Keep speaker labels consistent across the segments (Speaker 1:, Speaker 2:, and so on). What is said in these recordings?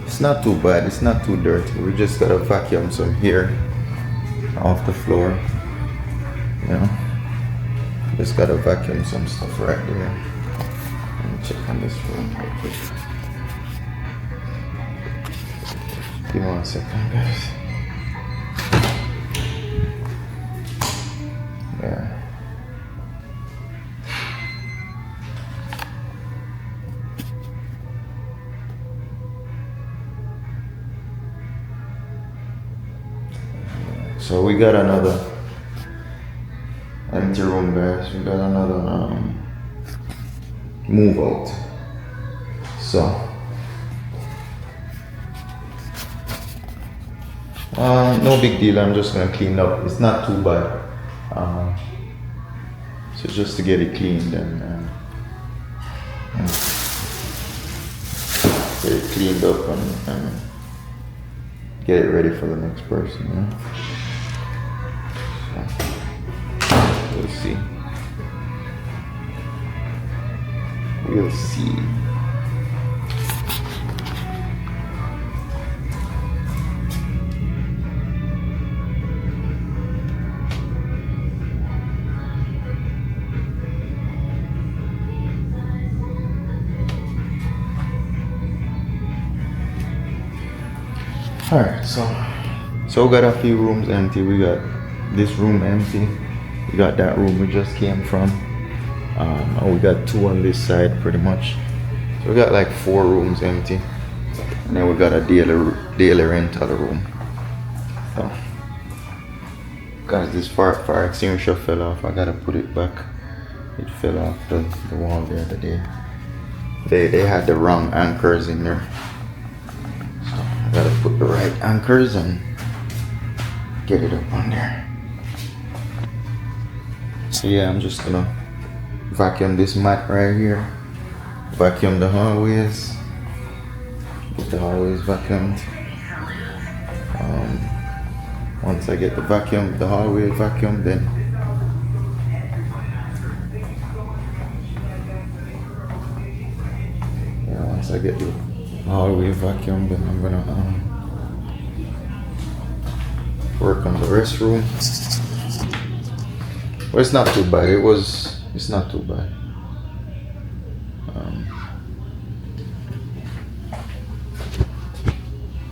Speaker 1: It's not too bad, it's not too dirty. We just gotta vacuum some hair off the floor. You know? Just gotta vacuum some stuff right there. Let me check on this room real quick. Give me 1 second, guys. Yeah. So we got another empty room, guys. We got another move out. So no big deal. I'm just gonna clean up. It's not too bad. So just to get it cleaned and get it cleaned up and get it ready for the next person. You know? We'll see. We'll see. Alright, so we got a few rooms empty. We got this room empty. We got that room we just came from. And we got 2 on this side pretty much. So we got like 4 rooms empty. And then we got a daily rental room. So guys, this fire extinguisher fell off. I gotta put it back. It fell off the wall the other day. They had the wrong anchors in there. So I gotta put the right anchors and get it up on there. So yeah, I'm just gonna vacuum this mat right here, vacuum the hallways, get the hallways vacuumed. Once I get the hallway vacuumed, then once I get the hallway vacuumed, then I'm gonna work on the restroom. Well, it's not too bad. It's not too bad.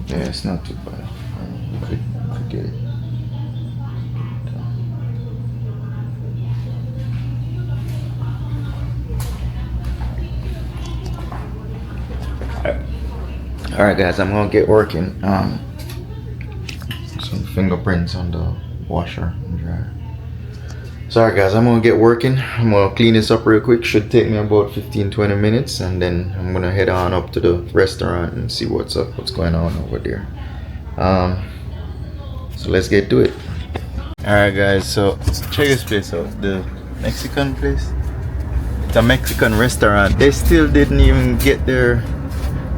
Speaker 1: Yeah, it's not too bad. You could get it. Alright guys, I'm gonna get working. Some fingerprints on the washer and dryer. Sorry guys, I'm gonna get working. I'm gonna clean this up real quick. Should take me about 15-20 minutes, and then I'm gonna head on up to the restaurant and see what's up, what's going on over there. So let's get to it. Alright guys, so check this place out. The Mexican place. It's a Mexican restaurant. They still didn't even get their,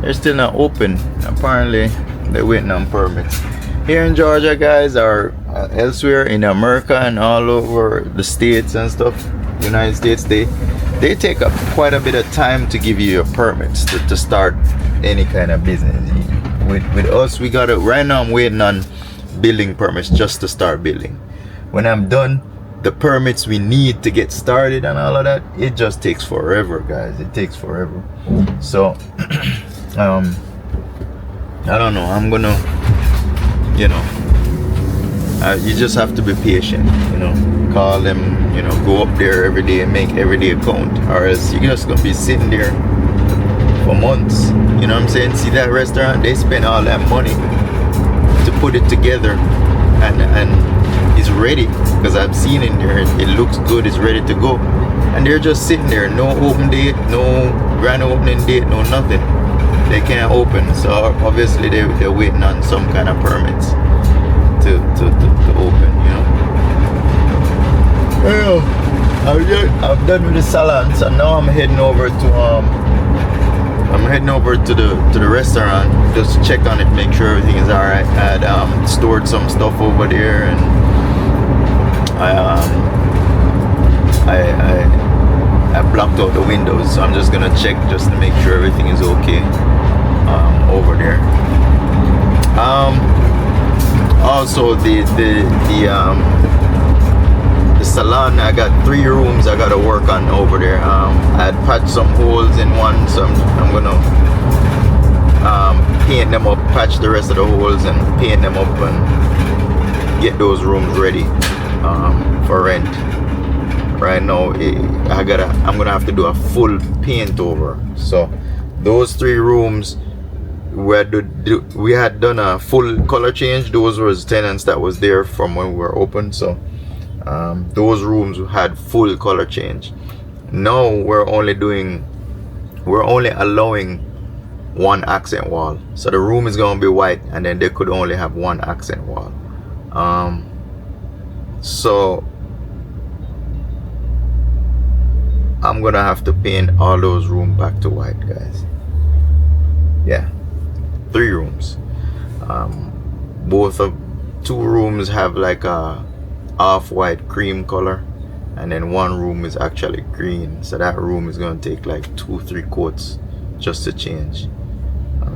Speaker 1: they're still not open. Apparently they're waiting on permits. Here in Georgia, guys, or elsewhere in America and all over the states and stuff, United States, they take up quite a bit of time to give you your permits to start any kind of business. With us, we got it right now. I'm waiting on building permits just to start building. When I'm done, the permits we need to get started and all of that, it just takes forever, guys. It takes forever. So I don't know, I'm gonna, you know, you just have to be patient, you know, call them, you know, go up there every day and make every day count, or else you're just gonna be sitting there for months. You know what I'm saying? See that restaurant, they spend all that money to put it together and it's ready, because I've seen in there, it looks good, it's ready to go, and they're just sitting there, no open date, no grand opening date, no nothing. They can't open, so obviously they're waiting on some kind of permits to open, you know. Well, I'm done with the salon, so now I'm heading over to the restaurant just to check on it, make sure everything is alright. I had stored some stuff over there, and I I blocked out the windows, so I'm just gonna check just to make sure everything is okay over there. Also the salon, I got 3 rooms I gotta work on over there. I had patched some holes in one, so I'm gonna paint them up, patch the rest of the holes and paint them up and get those rooms ready for rent. Right now I'm gonna have to do a full paint over. So those 3 rooms we had done a full color change. Those was tenants that was there from when we were open, so those rooms had full color change. Now we're only allowing 1 accent wall, so the room is gonna be white and then they could only have 1 accent wall. So I'm gonna have to paint all those rooms back to white, guys. Yeah, 3 rooms. Both of 2 rooms have like a off-white cream color, and then 1 room is actually green, so that room is going to take like 2-3 coats just to change.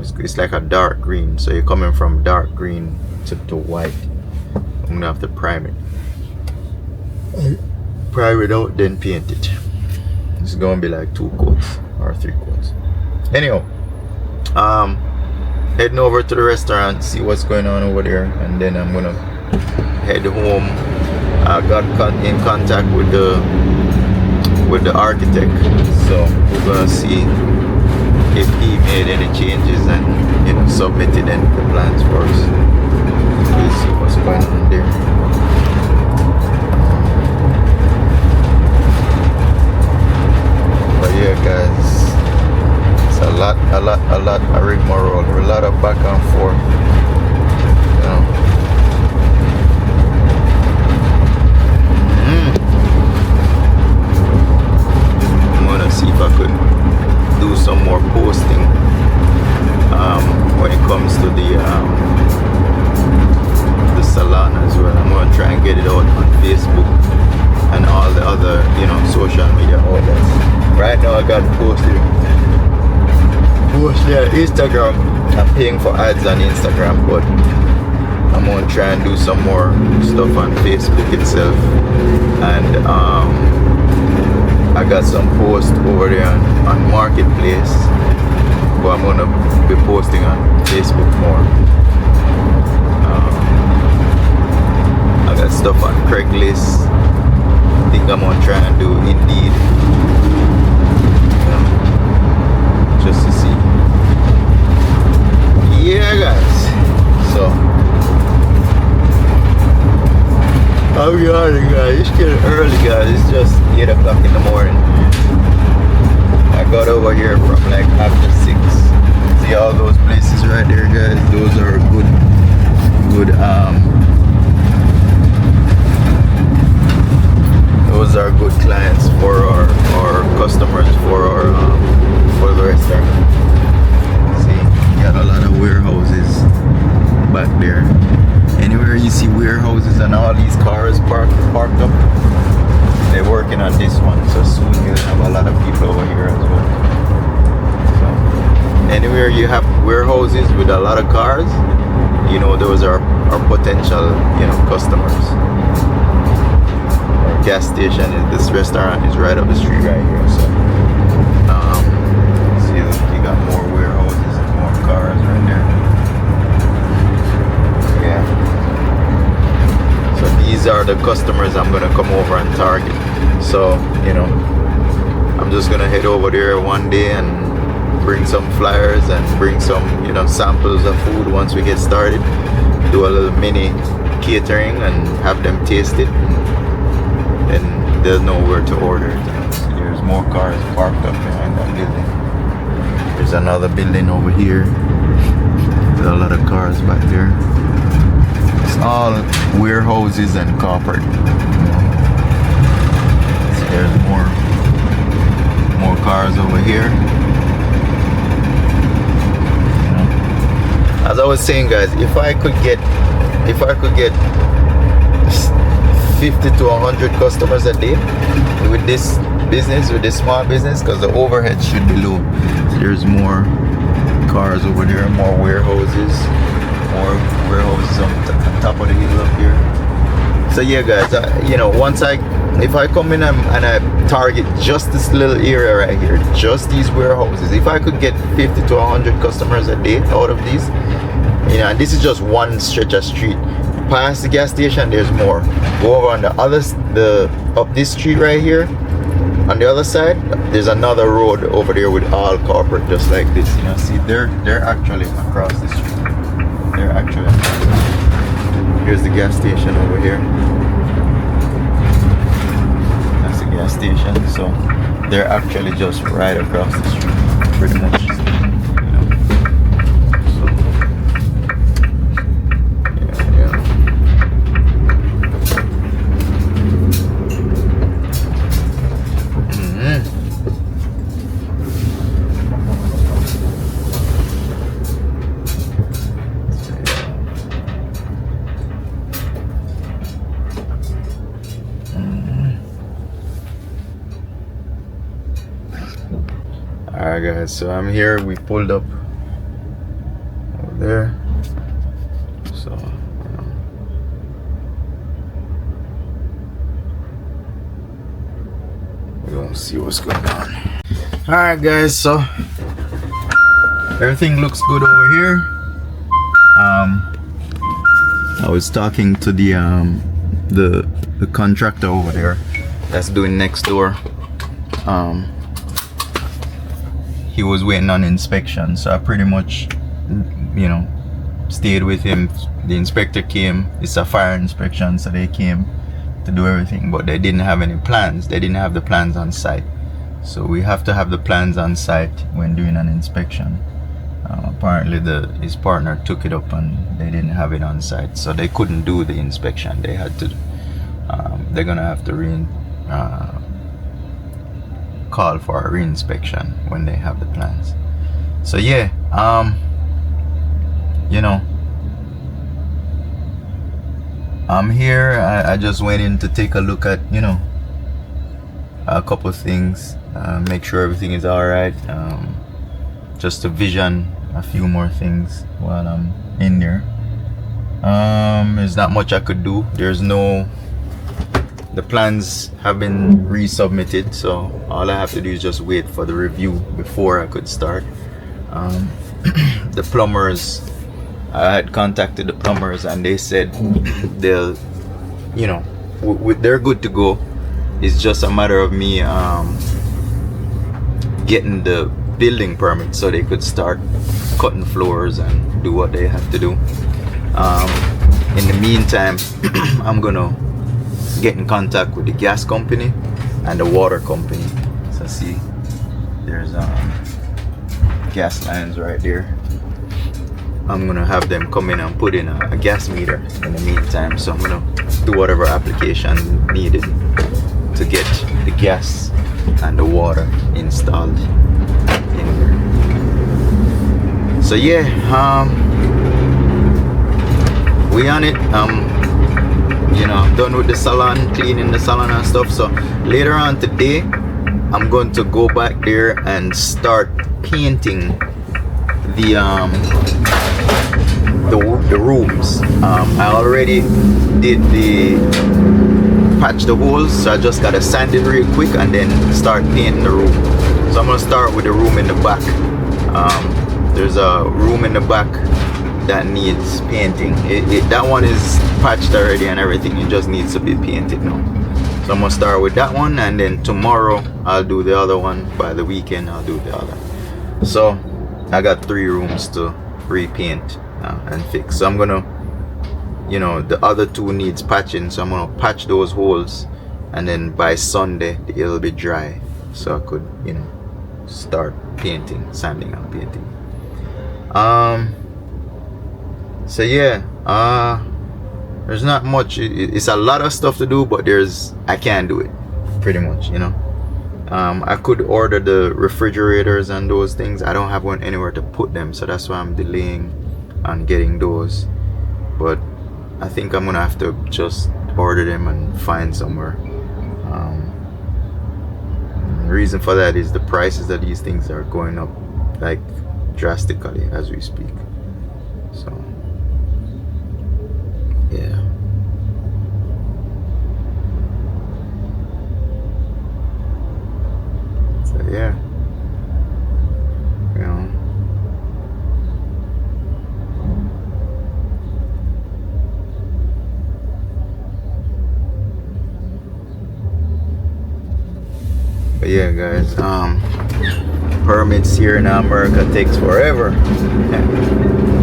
Speaker 1: It's like a dark green, so you're coming from dark green to white. I'm gonna have to prime it out, then paint it. It's gonna be like 2 coats or 3 coats. Anyhow, heading over to the restaurant, see what's going on over there, and then I'm gonna head home. I got in contact with the architect, so we're gonna see if he made any changes and submitted any of the plans for us. We'll see what's going on there. But yeah, guys, it's a lot of rigmarole, a lot of back and forth. See if I could do some more posting when it comes to the salon as well. I'm gonna try and get it out on Facebook and all the other social media outlets. Right now I got posted on Instagram. I'm paying for ads on Instagram, but I'm gonna try and do some more stuff on Facebook itself, and I got some posts over there on Marketplace, but I'm gonna be posting on Facebook more. I got stuff on Craigslist. I think I'm gonna try and do Indeed, just to see. Yeah, guys. So I'm yawning, guys. It's getting early, guys. It's just 8 o'clock in the morning. I got over here from like after 6. See all those places right there, guys? Those are good those are good clients for our customers for the restaurant. See, you got a lot of warehouses back there. Anywhere you see warehouses and all these cars parked up, they're working on this one, so soon you'll have a lot of people over here as well. So anywhere you have warehouses with a lot of cars, those are our potential customers. Our gas station this restaurant is right up the street right here, so see, you got more warehouses and more cars right there. Yeah. So these are the customers I'm gonna come over and target. So I'm just gonna head over there one day and bring some flyers and bring some samples of food once we get started. Do a little mini catering and have them taste it, and they'll know where to order it. So there's more cars parked up behind that building. There's another building over here with a lot of cars back there. It's all warehouses and corporate. So there's more cars over here. As I was saying, guys, if I could get 50 to 100 customers a day with this business, with this small business, because the overhead should be low. There's more cars over there, more warehouses on top of the hill up here. So yeah, guys, you know, if I come in and I target just this little area right here, just these warehouses, if I could get 50 to 100 customers a day out of these, you know, and this is just one stretch of street. Past the gas station, there's more. Go over on up this street right here. On the other side, there's another road over there with all corporate, just like this. You know, see, they're actually across the street. They're actually. Here's the gas station over here. That's the gas station. So they're actually just right across the street, pretty much. Alright guys, so I'm here. We pulled up over there. So we're gonna see what's going on. Alright guys, so everything looks good over here. I was talking to the contractor over there that's doing next door. He was waiting on inspection, so I pretty much, you know, stayed with him. The inspector came. It's a fire inspection, so they came to do everything, but they didn't have any plans. They didn't have the plans on site, so we have to have the plans on site when doing an inspection. Apparently his partner took it up and they didn't have it on site, so they couldn't do the inspection. They had to they're gonna have to call for a reinspection when they have the plans. So yeah, you know, I'm here. I just went in to take a look at, you know, a couple of things, make sure everything is all right, just to vision a few more things while I'm in there. There's not much I could do. The plans have been resubmitted, so all I have to do is just wait for the review before I could start. The plumbers, I had contacted the plumbers and they said they'll, you know, they're good to go. It's just a matter of me getting the building permit so they could start cutting floors and do what they have to do. In the meantime, I'm gonna get in contact with the gas company and the water company. So see, there's gas lines right there. I'm gonna have them come in and put in a gas meter in the meantime. So I'm gonna do whatever application needed to get the gas and the water installed in there. So yeah, we on it. You know, I'm done with the salon, cleaning the salon and stuff. So later on today, I'm going to go back there and start painting the rooms. I already did patch the holes, so I just gotta sand it real quick and then start painting the room. So I'm gonna start with the room in the back. There's a room in the back that needs painting. That one is patched already and everything. It just needs to be painted now. So I'm gonna start with that one, and then tomorrow I'll do the other one. By the weekend I'll do the other. So I got 3 rooms to repaint and fix. So I'm gonna, you know, the other 2 needs patching, so I'm gonna patch those holes, and then by Sunday it'll be dry, so I could, you know, start painting, sanding and painting. So yeah, there's not much. It's a lot of stuff to do, but I can't do it, pretty much, you know. I could order the refrigerators and those things. I don't have one anywhere to put them, so that's why I'm delaying on getting those. But I think I'm gonna have to just order them and find somewhere. reason for that is the prices of these things are going up like drastically as we speak. So yeah. So yeah. You know. But yeah, guys, permits here in America takes forever.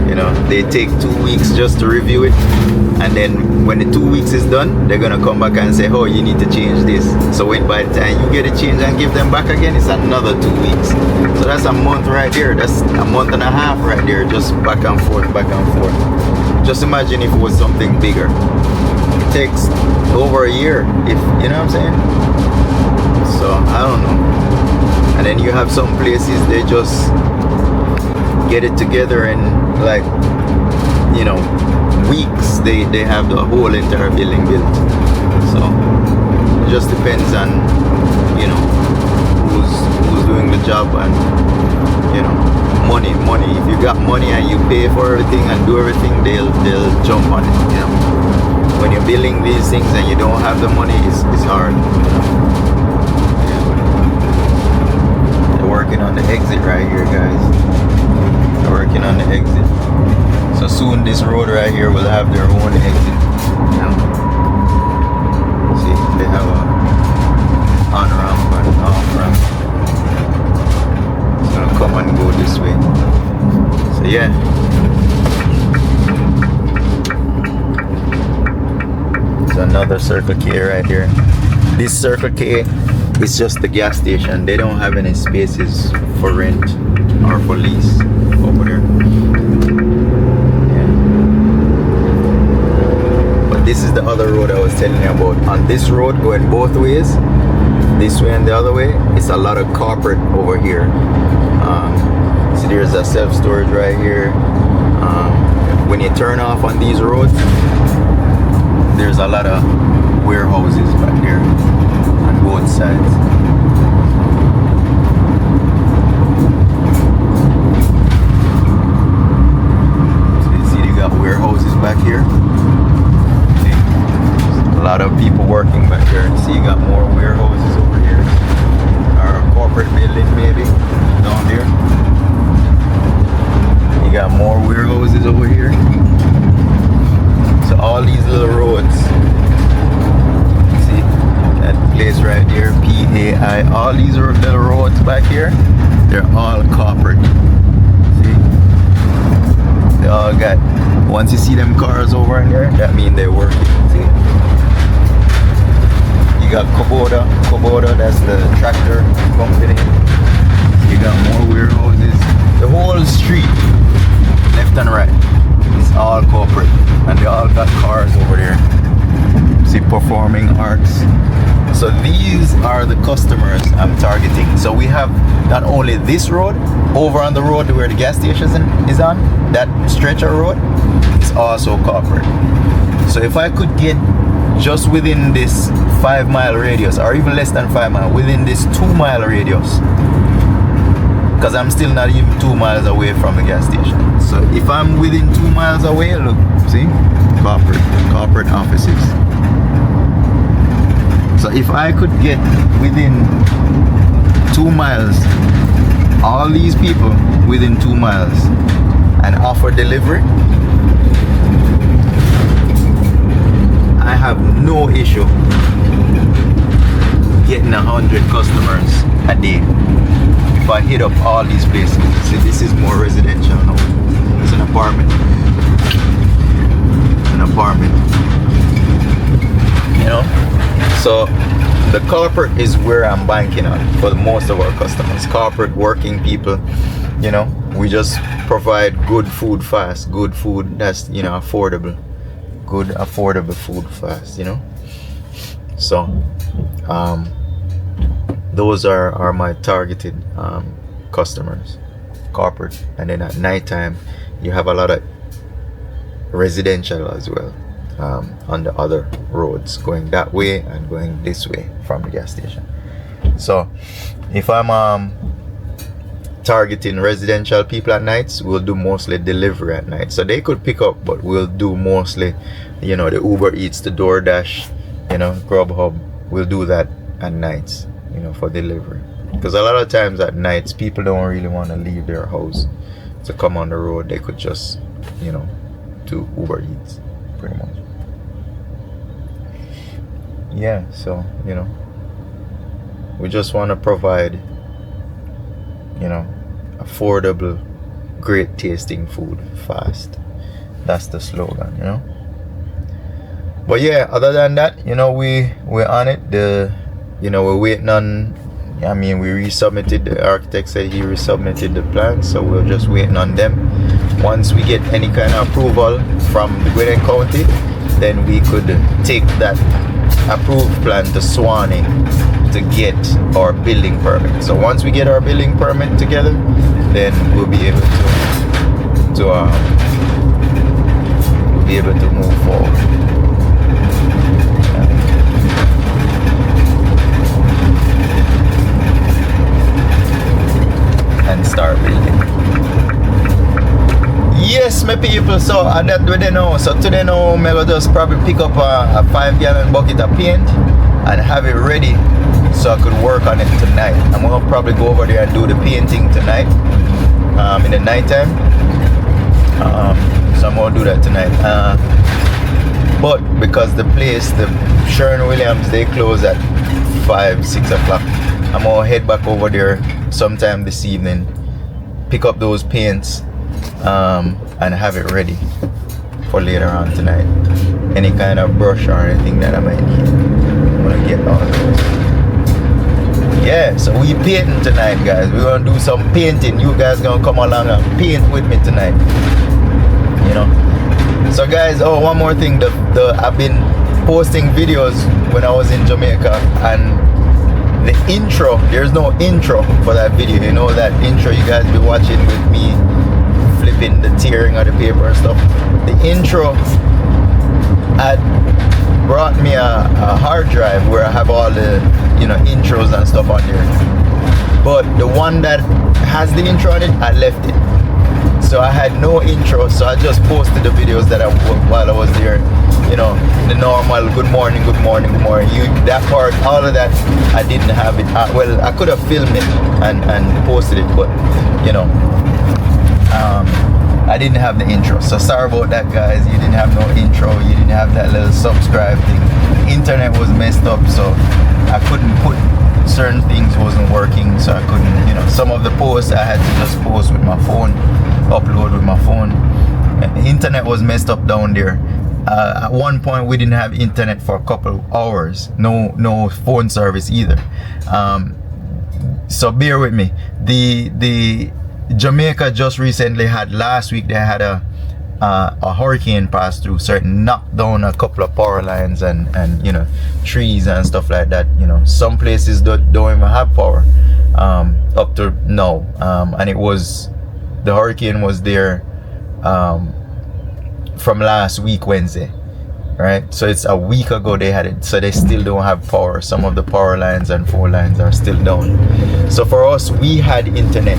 Speaker 1: You know, they take 2 weeks just to review it, and then when the 2 weeks is done, they're gonna come back and say, oh, you need to change this. So when by the time you get it changed and give them back again, it's another 2 weeks. So that's a month right there. That's a month and a half right there, just back and forth, back and forth. Just imagine if it was something bigger. It takes over a year, if you know what I'm saying. So I don't know. And then you have some places they just get it together in like, you know, weeks. They have the whole entire building built. So it just depends on, you know, who's doing the job and, you know, money. If you got money and you pay for everything and do everything, they'll jump on it. You know, when you're building these things and you don't have the money, it's hard. You know? Working on the exit right here, guys. They're working on the exit. So soon this road right here will have their own exit. Now, see, they have a on-ramp and off-ramp. It's gonna come and go this way. So yeah. There's another Circle K right here. This Circle K, it's just the gas station. They don't have any spaces for rent or for lease over there. Yeah. But this is the other road I was telling you about. On this road going both ways, this way and the other way, it's a lot of corporate over here. See, there's a self-storage right here. When you turn off on these roads, there's a lot of warehouses back here on both sides. So you see they got warehouses back here. See? A lot of people working back here. See, you got more warehouses over here. Or a corporate building maybe down there. You got more warehouses over here. So all these little roads, see that place right there, PAI, all these little roads back here, they're all corporate. See, they all got, once you see them cars over in there, that means they're working. See, you got Kubota, that's the tractor company. You got more warehouses. The whole street, left and right, it's all corporate, and they all got cars over there. See, Performing Arts. So these are the customers I'm targeting. So we have not only this road, over on the road where the gas station is on, that stretch of road is also corporate. So if I could get just within this 5 mile radius, or even less than 5 miles, within this 2 mile radius, because I'm still not even 2 miles away from the gas station. So if I'm within 2 miles away, look, see, corporate offices. So if I could get within 2 miles, all these people within 2 miles, and offer delivery, I have no issue getting 100 customers a day if I hit up all these places. See, this is more residential now. It's an apartment. You know? So the corporate is where I'm banking on for most of our customers. Corporate working people, you know, we just provide good food fast, good food that's, you know, affordable. Good affordable food fast, you know. So those are my targeted customers, corporate. And then at nighttime you have a lot of residential as well, on the other roads going that way and going this way from the gas station. So if I'm targeting residential people at nights, we'll do mostly delivery at night. So they could pick up, but we'll do mostly, you know, the Uber Eats, the DoorDash, you know, Grubhub. We'll do that at nights, you know, for delivery. Because a lot of times at nights, people don't really want to leave their house to come on the road. They could just, you know, do Uber Eats, pretty much. Yeah, so, you know, we just want to provide, you know, affordable, great tasting food fast. That's the slogan, you know. But yeah, other than that, you know, we're on it. You know, we're waiting on, I mean, we resubmitted, the architect said he resubmitted the plan, so we're just waiting on them. Once we get any kind of approval from the Gwinnett County, then we could take that approved plan to Suwannee to get our building permit. So once we get our building permit together, then we'll be able to move forward. And start building. Yes, my people, so that we know. So today now, I'm gonna just probably pick up a 5-gallon bucket of paint and have it ready so I could work on it tonight. I'm gonna probably go over there and do the painting tonight, in the nighttime. So I'm gonna do that tonight. But because the place, the Sherwin-Williams, they close at 5-6 o'clock, I'm gonna head back over there sometime this evening, pick up those paints, and have it ready for later on tonight. Any kind of brush or anything that I might need, I'm gonna get all of those. Yeah, so we painting tonight, guys. We're gonna do some painting. You guys gonna come along and paint with me tonight, you know. So guys, oh, one more thing, I've been posting videos when I was in Jamaica, and the intro, there's no intro for that video. You know that intro you guys be watching with me flipping the tearing of the paper and stuff. The intro had brought me a hard drive where I have all the, you know, intros and stuff on there. But the one that has the intro on it, I left it. So I had no intro, so I just posted the videos that while I was there. You know, the normal good morning, good morning, good morning. That part, all of that, I didn't have it. Well, I could have filmed it and posted it, but you know, I didn't have the intro. So sorry about that, guys. You didn't have no intro. You didn't have that little subscribe thing. The internet was messed up, so I couldn't put certain things wasn't working. So I couldn't, you know, some of the posts I had to just post with my phone, upload with my phone. The internet was messed up down there. At one point we didn't have internet for a couple hours, no phone service either. So bear with me. The Jamaica just recently had, last week they had a hurricane pass through, so it knocked down a couple of power lines and you know, trees and stuff like that. You know, some places don't even have power up to now, and it was, the hurricane was there from last week Wednesday, right? So it's a week ago they had it, so they still don't have power. Some of the power lines and phone lines are still down. So for us, we had internet,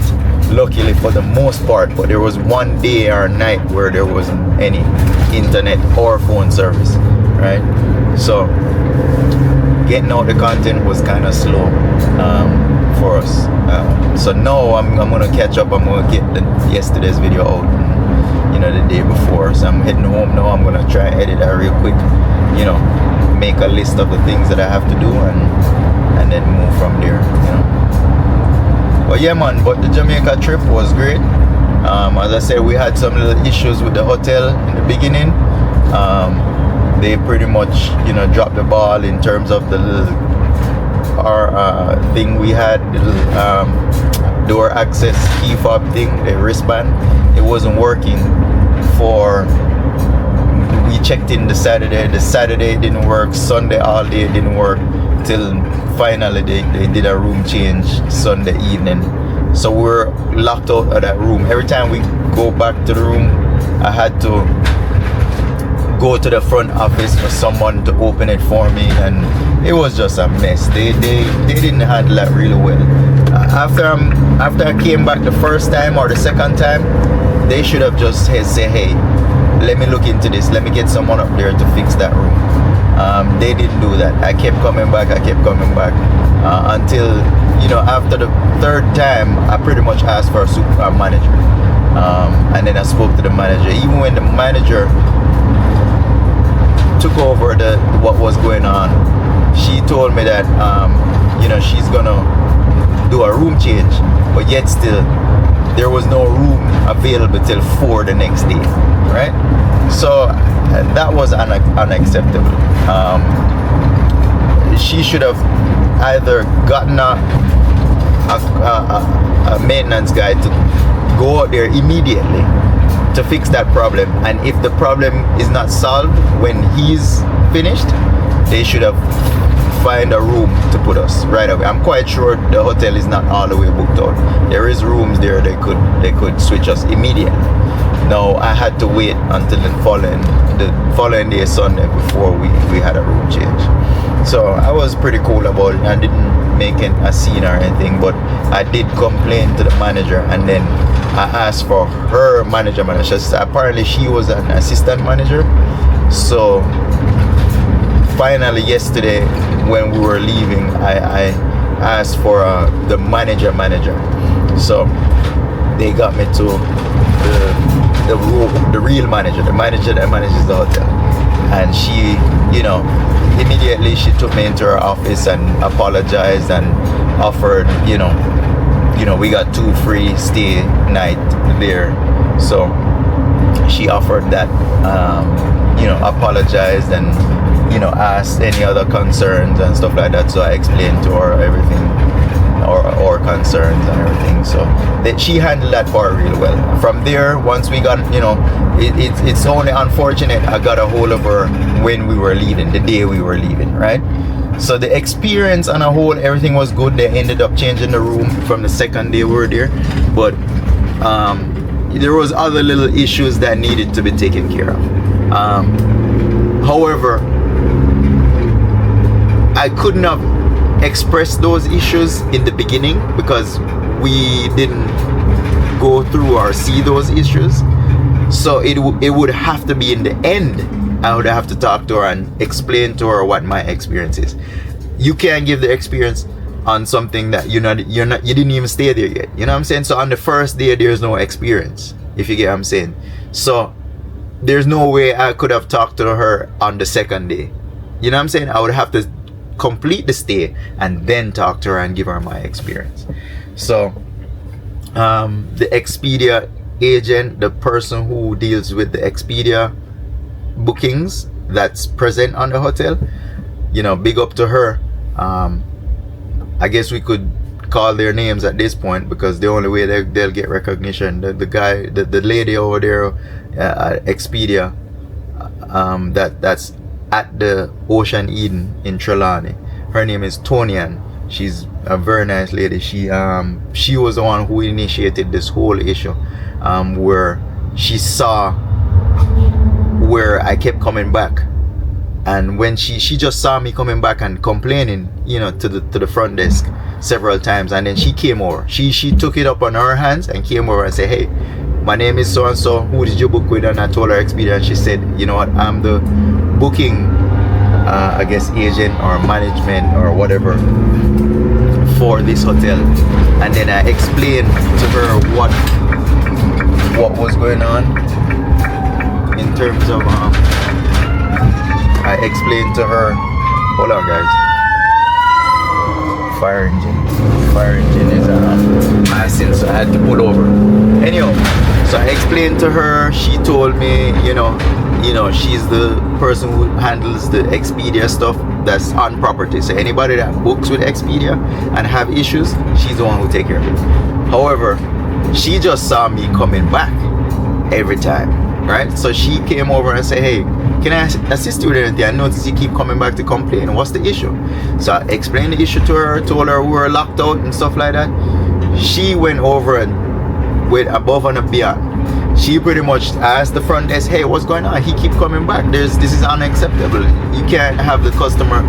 Speaker 1: luckily for the most part, but there was one day or night where there wasn't any internet or phone service, right? So getting out the content was kind of slow for us. So now I'm gonna catch up. I'm gonna get yesterday's video out, you know, the day before. So I'm heading home now. I'm gonna try and edit that real quick, you know, make a list of the things that I have to do and then move from there, you know. But yeah, man, but the Jamaica trip was great. As I said, we had some little issues with the hotel in the beginning. They pretty much, you know, dropped the ball in terms of the little thing we had, the little door access key fob thing, the wristband. It wasn't working we checked in the Saturday it didn't work, Sunday all day it didn't work, till finally they did a room change Sunday evening. So we're locked out of that room. Every time we go back to the room, I had to go to the front office for someone to open it for me and it was just a mess. They didn't handle that really well. After I came back the first time or the second time, they should have just say, hey, let me look into this, let me get someone up there to fix that room. They didn't do that. I kept coming back until, you know, after the third time I pretty much asked for a manager, and then I spoke to the manager. Even when the manager took over what was going on, she told me that you know, she's gonna do a room change, but yet still there was no room available till 4 the next day, right? So that was unacceptable. She should have either gotten a maintenance guy to go out there immediately to fix that problem, and if the problem is not solved when he's finished, they should have find a room to put us right away. I'm quite sure the hotel is not all the way booked out. There is rooms there they could switch us immediately. No, I had to wait until the following day, Sunday, before we had a room change. So I was pretty cool about it. I didn't make a scene or anything, but I did complain to the manager, and then I asked for her manager. Apparently she was an assistant manager. So finally yesterday when we were leaving, I asked for the manager. So they got me to the real manager, the manager that manages the hotel. And she, you know, immediately she took me into her office and apologized and offered, you know, we got 2 free stay night there. So she offered that, you know, apologized and, you know, asked any other concerns and stuff like that. So I explained to her everything, or concerns and everything. So that she handled that part really well. From there, once we got, you know, it's only unfortunate I got a hold of her when we were leaving, the day we were leaving, right? So the experience on a whole, everything was good. They ended up changing the room from the second day we were there, but there was other little issues that needed to be taken care of. However, I couldn't have expressed those issues in the beginning because we didn't go through or see those issues. So it would have to be in the end. I would have to talk to her and explain to her what my experience is. You can't give the experience on something that you didn't even stay there yet. You know what I'm saying? So on the first day there's no experience, if you get what I'm saying. So there's no way I could have talked to her on the second day. You know what I'm saying? I would have to complete the stay and then talk to her and give her my experience. So the Expedia agent, the person who deals with the Expedia bookings that's present on the hotel, you know, big up to her. I guess we could call their names at this point because the only way they'll get recognition, the guy, the lady over there at Expedia, that's at the Ocean Eden in Trelawney. Her name is Tonian. She's a very nice lady. She was the one who initiated this whole issue, where she saw where I kept coming back, and when she just saw me coming back and complaining, you know, to the front desk several times, and then she came over. She took it up on her hands and came over and said, hey, my name is so and so, who did you book with? And I told her Expedia, and she said, you know what, I'm the booking I guess agent or management or whatever for this hotel. And then I explained to her what was going on in terms of I explained to her, hold on guys, fire engine is passing, so I had to pull over. Anyhow, so I explained to her. She told me, you know, she's the person who handles the Expedia stuff that's on property. So anybody that books with Expedia and have issues, she's the one who take care of it. However, she just saw me coming back every time, right? So she came over and said, hey, can I assist you with anything? I noticed you keep coming back to complain. What's the issue? So I explained the issue to her, told her we were locked out and stuff like that. She went over and went above and beyond. She pretty much asked the front desk, hey, what's going on? He keep coming back. This is unacceptable. You can't have the customer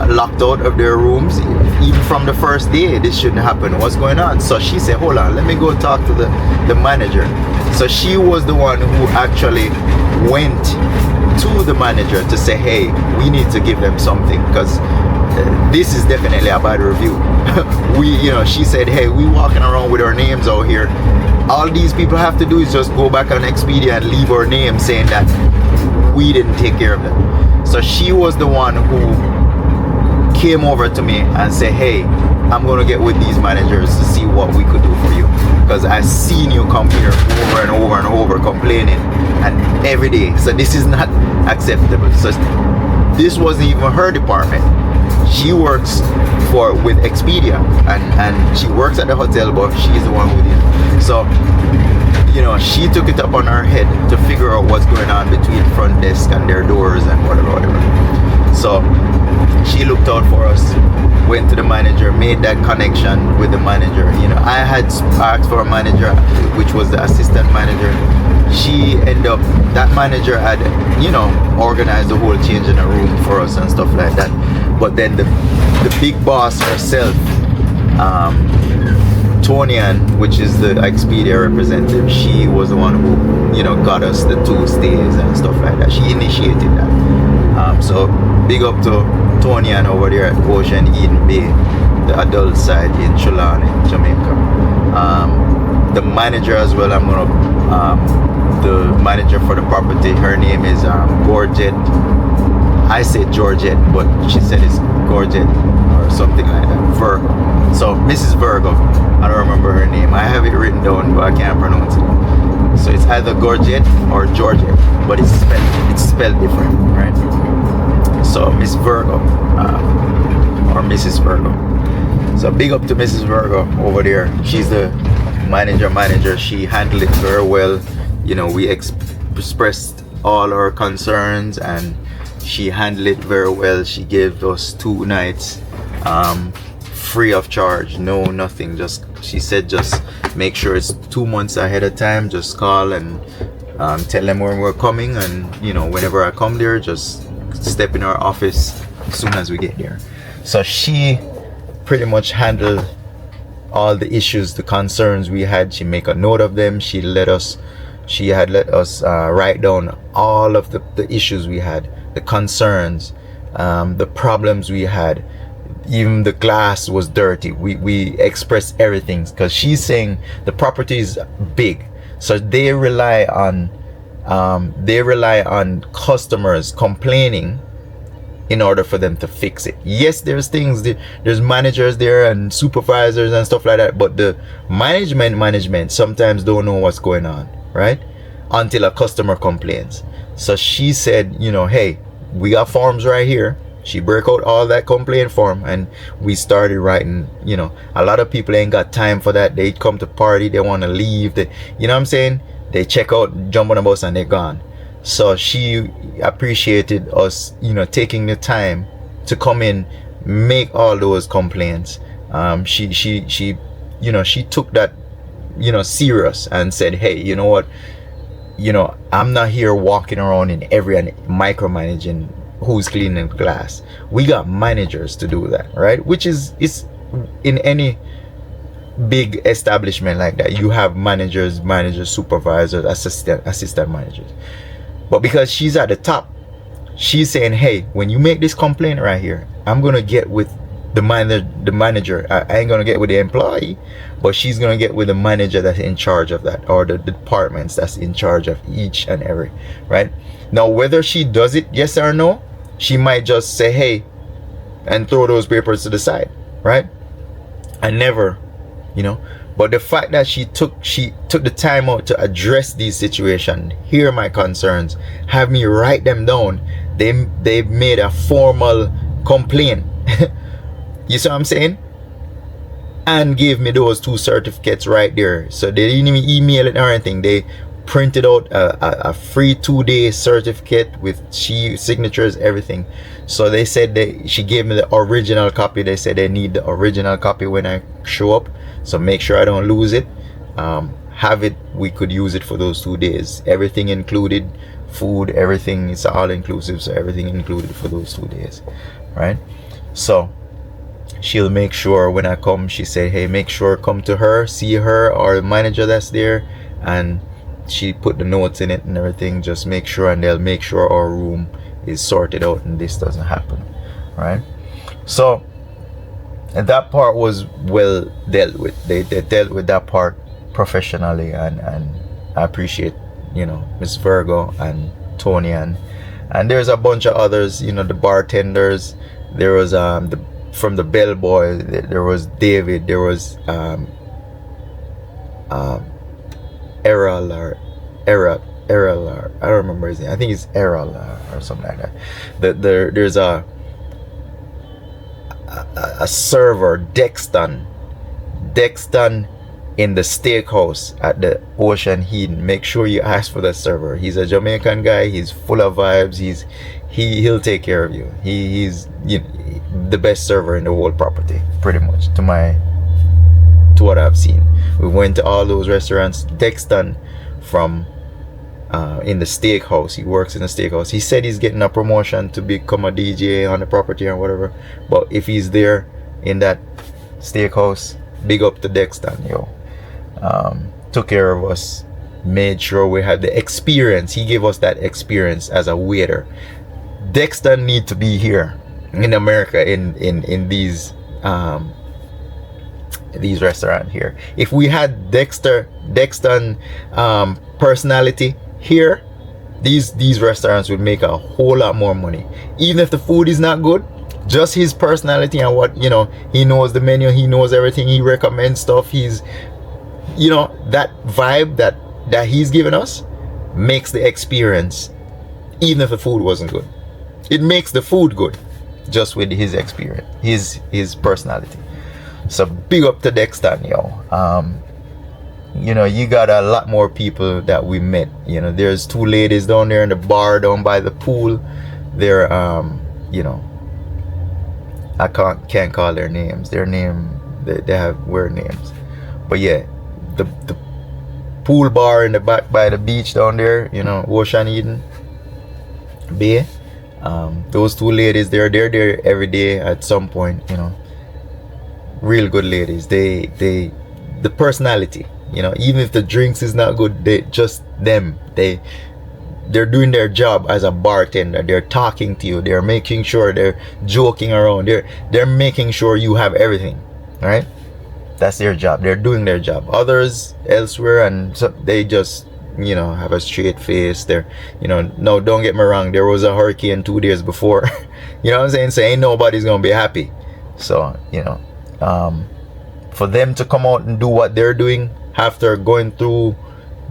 Speaker 1: locked out of their rooms. Even from the first day, this shouldn't happen. What's going on? So she said, hold on, let me go talk to the manager. So she was the one who actually went to the manager to say, hey, we need to give them something, because this is definitely a bad review. She said, hey, we walking around with our names out here. All these people have to do is just go back on Expedia and leave our name saying that we didn't take care of them. So she was the one who came over to me and said, hey, I'm gonna get with these managers to see what we could do for you, because I've seen you come here over and over and over complaining, and every day. So this is not acceptable. So this wasn't even her department. She works with Expedia, and she works at the hotel, but she's the one who did. So she took it up on her head to figure out what's going on between front desk and their doors and whatever. So she looked out for us, went to the manager, made that connection with the manager. I had asked for a manager, which was the assistant manager. That manager had, organized the whole change in the room for us and stuff like that. But then the big boss herself, Tonian, which is the Expedia representative, she was the one who, got us the 2 stays and stuff like that. She initiated that. So big up to Tonian over there at Ocean Eden Bay, the adult side in Trelawny, Jamaica. The manager as well, the manager for the property, her name is Gorget. I said Georgette, but she said it's Gorget or something like that. Virgo. So Mrs. Virgo, I don't remember her name. I have it written down, but I can't pronounce it. So it's either Gorget or Georgette, but it's spelled different, right? So Miss Virgo, or Mrs. Virgo. So big up to Mrs. Virgo over there. She's the manager. She handled it very well. We expressed all our concerns, and she handled it very well. She gave us 2 nights free of charge, nothing. She said just make sure it's 2 months ahead of time. Just call and tell them when we're coming, and whenever I come there, just step in our office as soon as we get there. So she pretty much handled all the issues, the concerns we had. She make a note of them. She had let us write down all of the issues we had, the concerns, the problems we had. Even the glass was dirty. We expressed everything, because she's saying the property is big, so they rely on customers complaining in order for them to fix it. Yes, there's managers there and supervisors and stuff like that, but the management sometimes don't know what's going on, right? Until a customer complains. So she said, hey, we got forms right here. She broke out all that complaint form, and we started writing. A lot of people ain't got time for that. They come to party, they want to leave. What I'm saying? They check out, jump on the bus, and they're gone. So she appreciated us, taking the time to come in, make all those complaints. She took that, serious, and said, hey, you know what? I'm not here walking around in every and micromanaging who's cleaning the glass. We got managers to do that, right? Which is in any big establishment like that, you have managers, supervisors, assistant managers. But because she's at the top, she's saying, hey, when you make this complaint right here, I'm gonna get with the manager. I ain't gonna get with the employee, but she's gonna get with the manager that's in charge of that, or the departments that's in charge of each and every, right? Now, whether she does it yes or no, she might just say, hey, and throw those papers to the side, right? I never, but the fact that she took the time out to address these situations, hear my concerns, have me write them down, they made a formal complaint. You see what I'm saying? And gave me those 2 certificates right there. So they didn't even email it or anything. They printed out a free 2-day certificate with signatures, everything. So they said she gave me the original copy. They said they need the original copy when I show up, so make sure I don't lose it. Have it, we could use it for those 2 days. Everything included, food, everything. It's all inclusive, so everything included for those 2 days. right? So she'll make sure when I come, she said, hey, make sure come to her, see her or the manager that's there, and she put the notes in it and everything. Just make sure, and they'll make sure our room is sorted out and this doesn't happen, right? So, and that part was well dealt with. They dealt with that part professionally, and I appreciate, you know, Miss Virgo and Tony, and there's a bunch of others, you know, the bartenders. There was from the bellboy, there was David, there was Errol or I don't remember his name. I think it's Errol or something like that. There's a server, Dexton in the steakhouse at the Ocean Eden. Make sure you ask for the server. He's a Jamaican guy. He's full of vibes. He'll take care of you. He's, you know, the best server in the whole property, pretty much, to what I've seen. We went to all those restaurants. Dexton from in the steakhouse, he works in the steakhouse. He said he's getting a promotion to become a DJ on the property or whatever, but if he's there in that steakhouse, big up to Dexton, yo. Took care of us, made sure we had the experience. He gave us that experience as a waiter. Dexton need to be here in America, in these restaurants here. If we had Dexton personality here, these restaurants would make a whole lot more money. Even if the food is not good, just his personality and what, you know, he knows the menu, he knows everything, he recommends stuff, he's, you know, that vibe that he's given us makes the experience, even if the food wasn't good, it makes the food good just with his experience, his personality. So big up to Dexton, yo. You know, you got a lot more people that we met. You know, there's two ladies down there in the bar down by the pool. They're you know, I can't call their names. Their name, they have weird names. But yeah, the pool bar in the back by the beach down there, you know, Ocean Eden Bay. Those two ladies, they're there every day at some point, you know. Real good ladies. The personality, you know, even if the drinks is not good, they're doing their job as a bartender. They're talking to you, they're making sure, they're joking around, they're making sure you have everything, right? That's their job. They're doing their job. Others elsewhere, and so they just, you know, have a straight face. They're, you know, no, don't get me wrong, there was a hurricane 2 days before. You know what I'm saying? So ain't nobody's gonna be happy. So, you know, for them to come out and do what they're doing after going through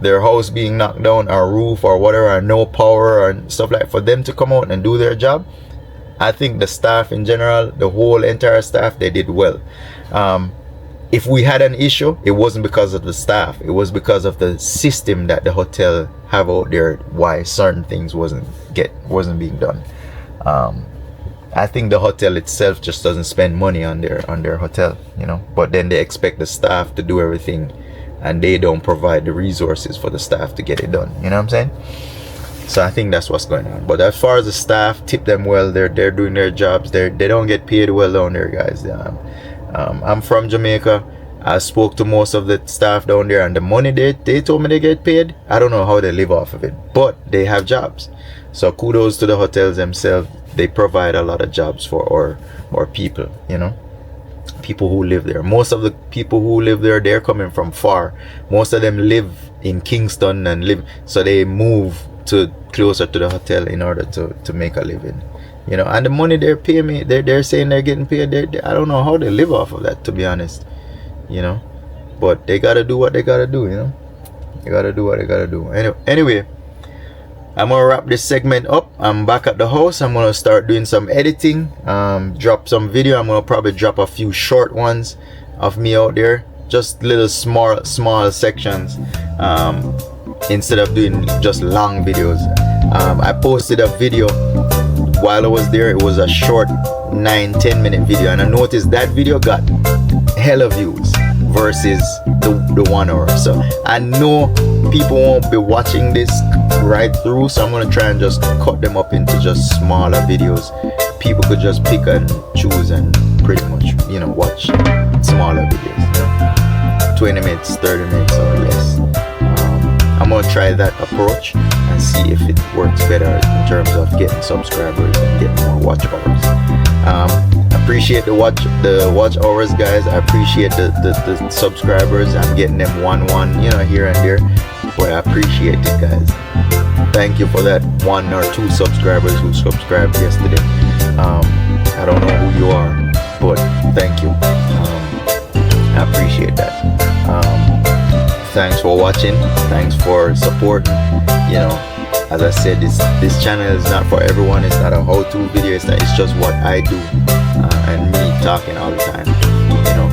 Speaker 1: their house being knocked down, or roof or whatever, or no power and stuff like that, for them to come out and do their job, I think the staff in general, the whole entire staff, they did well. If we had an issue, it wasn't because of the staff, it was because of the system that the hotel have out there, why certain things wasn't being done. I think the hotel itself just doesn't spend money on their hotel, you know, but then they expect the staff to do everything, and they don't provide the resources for the staff to get it done. You know what I'm saying? So I think that's what's going on. But as far as the staff, tip them well. They're doing their jobs. They don't get paid well down there, guys. I'm from Jamaica. I spoke to most of the staff down there, and the money they told me they get paid, I don't know how they live off of it, but they have jobs. So kudos to the hotels themselves. They provide a lot of jobs for our people, you know, people who live there. Most of the people who live there, they're coming from far. Most of them live in Kingston and so they move to closer to the hotel in order to make a living, you know. And the money they're paying me, they're saying they're getting paid. I don't know how they live off of that, to be honest, you know. But they gotta do what they gotta do, you know. They gotta do what they gotta do. Anyway, I'm gonna wrap this segment up. I'm back at the house. I'm gonna start doing some editing, drop some video. I'm gonna probably drop a few short ones of me out there, just little small sections, instead of doing just long videos. I posted a video while I was there. It was a short 9-10 minute video, and I noticed that video got hella views versus the 1 hour. So I know people won't be watching this right through, so I'm gonna try and just cut them up into just smaller videos people could just pick and choose and pretty much, you know, watch smaller videos, you know, 20 minutes, 30 minutes or less. I'm gonna try that approach and see if it works better in terms of getting subscribers and getting more watch hours. Appreciate the watch hours, guys. I appreciate the subscribers. I'm getting them one, you know, here and there, but I appreciate it, guys. Thank you for that 1 or 2 subscribers who subscribed yesterday. I don't know who you are, but thank you. I appreciate that. Thanks for watching. Thanks for support. You know, as I said, this channel is not for everyone. It's not a how-to video. It's just what I do, and me talking all the time. You know,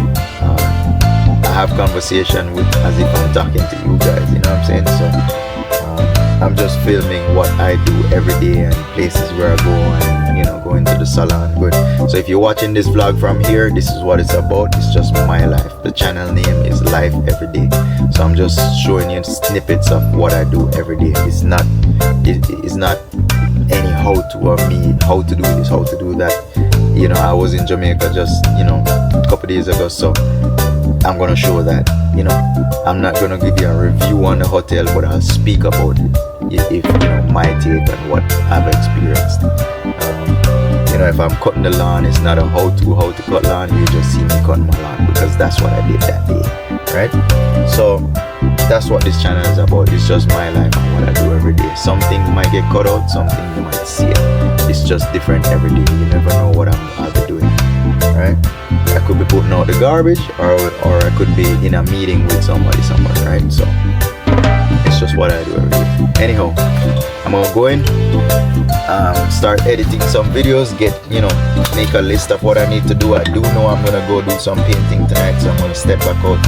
Speaker 1: I have conversation with as if I'm talking to you guys. You know what I'm saying? So I'm just filming what I do every day and places where I go and, you know, going to the salon. Good. So if you're watching this vlog from here, this is what it's about. It's just my life. The channel name is Life Every Day. So I'm just showing you snippets of what I do every day. It's not any how-to of me, how to do this, how to do that. You know, I was in Jamaica just, you know, a couple days ago, so I'm gonna show that. You know, I'm not gonna give you a review on the hotel, but I'll speak about it if you know, my take on what I've experienced. You know, if I'm cutting the lawn, it's not a how to cut lawn. You just see me cutting my lawn because that's what I did that day, right? So that's what this channel is about. It's just my life and what I do every day. Some things might get cut out, some things you might see it. It's just different every day. You never know what I'll be doing, right? I could be putting out the garbage, or I could be in a meeting with somebody somewhere, right? So it's just what I do every day. Anyhow, I'm gonna go in, start editing some videos, make a list of what I need to do. I do know I'm gonna go do some painting tonight, so I'm gonna step back out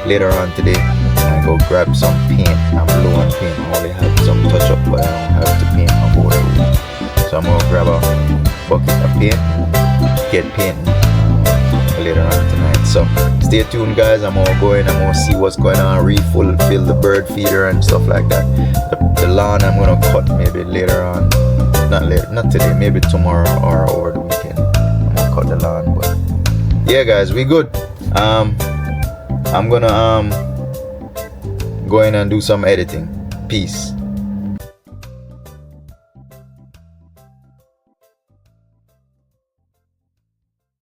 Speaker 1: later on today and go grab some paint. I'm low on paint. I only have some touch up, but I don't have to paint my whole room. So I'm gonna grab a bucket of paint, get painting later on tonight. So stay tuned, guys. I'm gonna go in, I'm gonna see what's going on, fill the bird feeder and stuff like that. The lawn I'm gonna cut maybe later on, not today, maybe tomorrow or over the weekend. I'm gonna cut the lawn. But yeah, guys, we good. I'm gonna go in and do some editing. Peace.